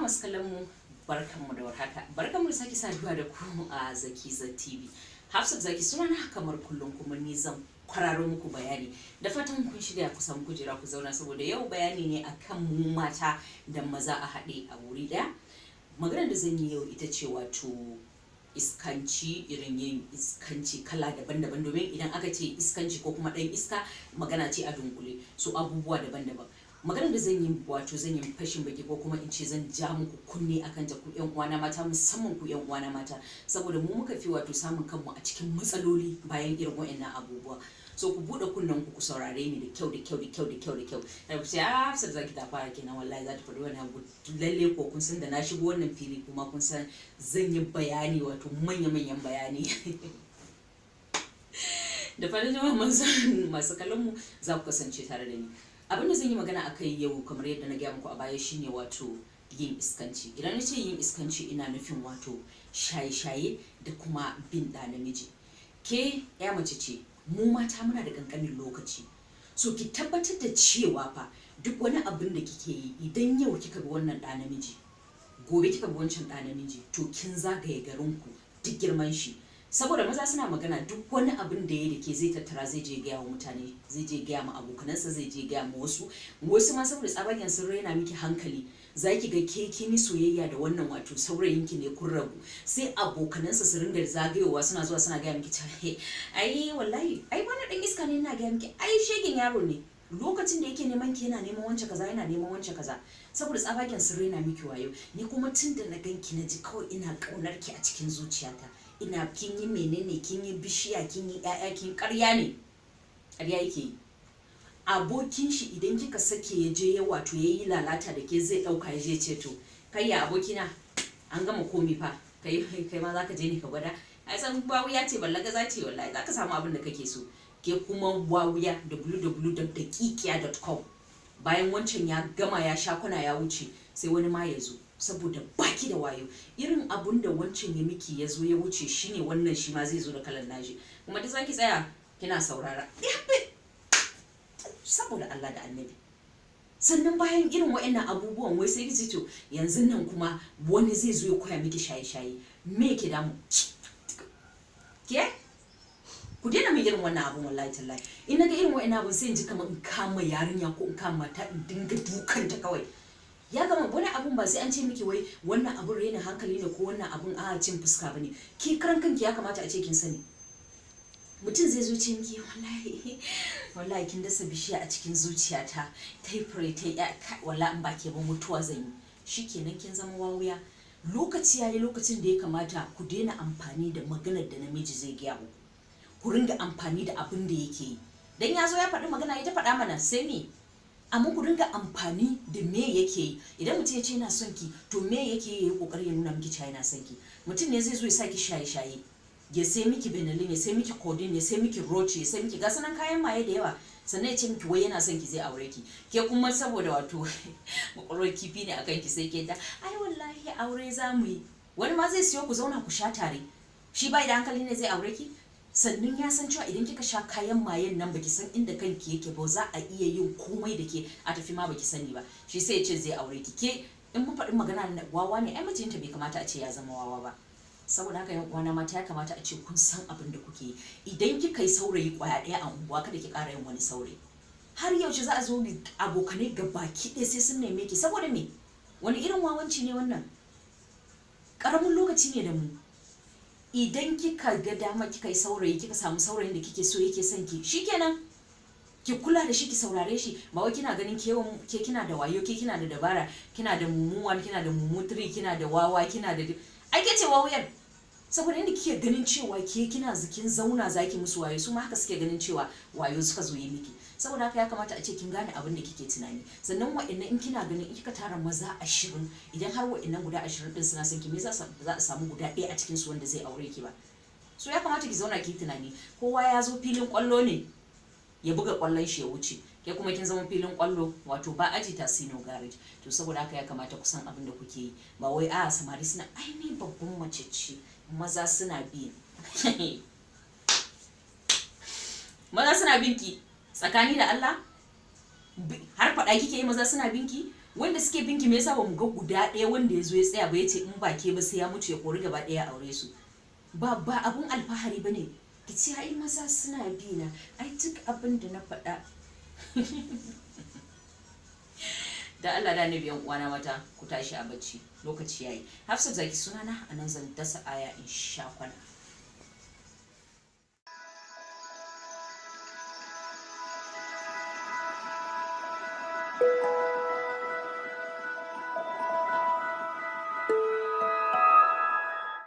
masu kallon mu barkanmu da warhaka. Barkanmu da sake saduwa da ku a Zaki TV. Hafsat Zaki sunana kamar kullum kuma ni zan kwararo muku bayani. Da fatan kun shirya ku samu kujera ku zauna saboda yau bayani ne akan mu mata da maza a haɗe a wuri ɗaya. Maganar da zan yi yau ita ce wato iskanci, irin yin iskanci kala daban-daban, domin idan aka ce iskanci ko kuma ɗan iska magana ce a dunkule, so abubuwa daban-daban. Maganar da zan yi wato zan yi fashin baki ko kuma in ce zan ja muku kunne akan ta ku ƴan uwana mata, musamman ku ƴan uwana mata, saboda mu muka fi wato samun kanmu a cikin matsaloli bayan irin waɗannan abubuwa. So ku buɗe kunnen ku saurare ni da kyau da kyau da kyau da kyau da kyau. Da ku ce Hafsat Zaki ta fara kenan, wallahi za ta faɗi wani abu lalle ko kun san da na shigo wannan fili kuma kun san zan yi bayani wato manya-manyan bayani. Da fatan jama'a masu kallon mu za ku kasance tare da ni. Abin da zan yi magana akai yau kamar yadda na gaya muku a baya shine wato yin iskanci. Idan na ce yin iskanci ina nufin wato shaye-shaye da kuma bin ɗa namiji. Ke ya mace ce, mu mata muna da ƙanƙanin lokaci, so ki tabbatar da cewa fa duk wani abin da kike yi, idan yau kika bi wannan ɗa namiji, gobe kika bi wancan ɗa namiji, to kin zagaye garinku duk girman shi. Saboda maza suna magana, duk wani abin da ya da ke zai tattara zai je gaya wa mutane, zai je gaya ma abokanansa, zai je gaya ma wasu ma saboda tsabagen sun raina miki hankali. Za ki ga ke kini soyayya da wannan wato saurayinki ne kun rabu, sai abokanansa su ringa zagayowa suna zuwa suna gaya miki cewa ai wallahi ai wani dan iska ne, ina gaya miki ai shegin yaro ne, lokacin da yake neman ki yana neman wance kaza, yana neman wance kaza, saboda tsabagen sun raina miki wayo. Ni kuma tun da na ganki na ji kawai ina kaunar ki a cikin zuciyata. Ina kin yi menene, kin yi bishiya, kin yi ƴaƴa, kin ƙarya ne, ƙarya yake yi. Abokin shi idan kika sake ya je ya wato yayi lalata da ke, zai ɗauka ya je ce to kai ya abokina an gama komi fa, kai ma zaka je ne ka gwada. Ai san wawuya ce ballaga za ce, wallahi zaka samu abin da kake so. Ke kuma wawuya www.dakikiya.com, bayan wancan ya gama ya sha kuna ya wuce, sai wani ma ya zo saboda baki da wayo. Irin abun da wancan ya miki ya zo ya wuce shine wannan shi ma zai zo da kalan nashi, kuma duk zaki tsaya kina saurara saboda Allah da Annabi. Sannan bayan irin waɗannan abubuwan wai sai kici to yanzu nan kuma wani zai zo ya koya miki shaye-shaye. Me ke damu ke? Ku daina mai irin wannan abun, wallahi tallahi in naga irin waɗannan abun sai in ji kamar in kama yarinya ko in kama ta in dinga dukanta kawai. Ya gama wani abun ba sai an ce miki wai wannan abun raina hankali ne ko wannan abun a cin fuska bane. Ki karan kanki ya kamata a ce kin sani. Mutum zai zo ce miki wallahi kin dasa bishiya a cikin zuciyata, ta yi fure ta yi wallahi in ba ke ba mutuwa zan yi. Shikenan kin zama wawuya. Lokaci yayi lokacin da ya kamata ku daina amfani da maganar da namiji zai gaya muku, ku ringa amfani da abin da yake yi. Dan ya zo ya faɗi magana ya ta faɗa mana sai me, amma ku ringa amfani da me yake yi. Idan mutum ya ce yana son ki, to me yake yi, ya yi kokari ya nuna miki cewa yana son ki. Mutum ne zai zo ya saki shaye-shaye, ya sai miki benelin, ya sai miki codeine, ya sai miki roche, ya sai miki ga sanan kayan maye da yawa, sannan ya ce miki wai yana son ki zai aure ki. Ke kuma saboda wato makwalwar kifi ne akan ki, sai ke ta ai wallahi aure za mu yi. Wani ma zai siyo ku zauna ku sha tare, shi bai da hankali ne zai aure ki. Sannan ya san cewa idan kika sha kayan mayen nan baki san inda kanki yake ba, za a iya yin komai da ke a tafi ma baki sani ba. Shi sai ya ce zai aure ki. Ke in mun faɗi magana wawa ne, ai mijinta bai kamata a ce ya zama wawa ba. Saboda haka yan uwana mata ya kamata a ce kun san abin da kuke yi. Idan kika yi saurayi kwaya ɗaya a unguwa, kada ki ƙara yin wani saurayi. Har yaushe za a zo abokanai ga baki ɗaya sai sun neme ki, saboda me? Wani irin wawanci ne wannan? Ƙaramin lokaci ne da mu. Idan kika ga dama kika yi saurayi, kika samu saurayin da kike so yake son ki, shikenan ki kula da shi, ki saurare shi. Ba wai kina ganin ke kina da wayo, ke kina da dabara, kina da mumuwan, kina da mumutri, kina da wawa, kina da ai ke ce wawuyar. Saboda inda kike ganin cewa ke kina zikin zauna zaki musu wayo, su ma haka suke ganin cewa wayo suka zo yi miki. Saboda haka ya kamata a ce kin gane abin da kike tunani. Sannan wa'annan in kina ganin in kika tara maza 20, idan har wa'annan guda 20 din suna son ki, me za a samu guda ɗaya a cikin su wanda zai aure ki ba? So ya kamata ki zauna ki tunani. Kowa ya zo filin kwallo ne ya buga kwallon shi ya wuce, ke kuma kin zama filin kwallo wato ba aji tasino garage. To saboda haka ya kamata ku san abin da kuke yi. Ba wai a samari suna ai ni babban mace ce, maza suna bi maza suna binki tsakani da Allah, har faɗa kike yi maza suna binki? wanda suke binki me yasa ba mu ga guda ɗaya wanda ya zo ya tsaya ba ya ce in ba ke ba sai ya mutu ya kori gaba ɗaya aure su? Ba abun alfahari bane ki ce ai maza suna bi na, ai duk abin da na faɗa. Da Allah da Annabi yan uwana mata ku tashi a bacci, lokaci yayi. Hafsat Zaki sunana, anan zan dasa aya in sha kwana.